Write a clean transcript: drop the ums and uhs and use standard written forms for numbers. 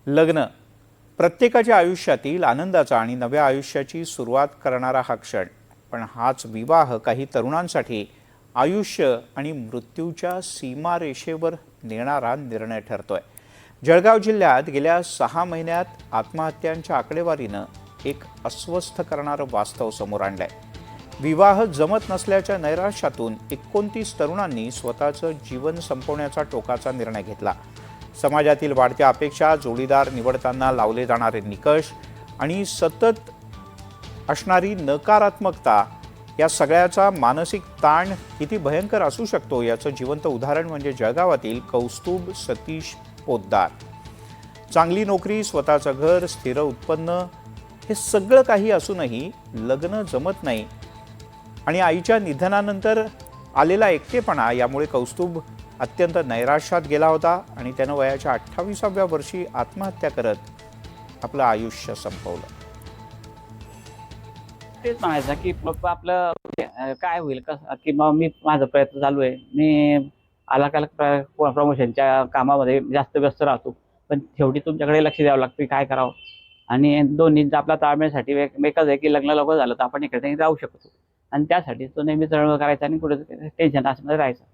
लग्न प्रत्येकाच्या आयुष्यातील आनंदाचा आणि नव्या आयुष्याची सुरुवात करणारा हा क्षण, पण हाच विवाह काही तरुणांसाठी आयुष्य आणि मृत्यूच्या सीमारेषेवर नेणारा निर्णय ठरतोय। जळगाव जिल्ह्यात गेल्या 6 महिन्यात आत्महत्यांच्या आकडेवारीनं एक अस्वस्थ करणारं वास्तव समोर आणलंय। विवाह जमत नसल्याच्या नैराश्यातून 29 तरुणांनी स्वतःचं जीवन संपवण्याचा टोकाचा निर्णय घेतला। समाजातील वाढत्या अपेक्षा, जोडीदार निवडताना लावले जाणारे निकष आणि सतत असणारी नकारात्मकता, या सगळ्याचा मानसिक ताण किती भयंकर असू शकतो याचं जिवंत उदाहरण म्हणजे जळगावातील कौस्तुभ सतीश पोद्दार। चांगली नोकरी, स्वतःचं घर, स्थिर उत्पन्न हे सगळं काही असूनही लग्न जमत नाही आणि आईच्या निधनानंतर आलेला एकटेपणा यामुळे कौस्तुभ अत्यंत नैराश्यात गेला होता आणि त्यानं वयाच्या 28व्या वर्षी आत्महत्या करत आपलं आयुष्य संपवलं। तेच म्हणायचं की आपलं काय होईल कसं की मी माझा प्रयत्न चालू आहे। मी प्रमोशनच्या कामामध्ये जास्त व्यस्त राहतो, पण शेवटी तुमच्याकडे लक्ष द्यावं लागतं काय करावं। आणि दोन्हींचा आपला ताळमेळसाठी एकच आहे की लग्न लवकर झालं तर आपण इकडे राहू शकतो, आणि त्यासाठी तो नेहमी चळवळ करायचा आणि कुठे टेन्शन असं राहायचं।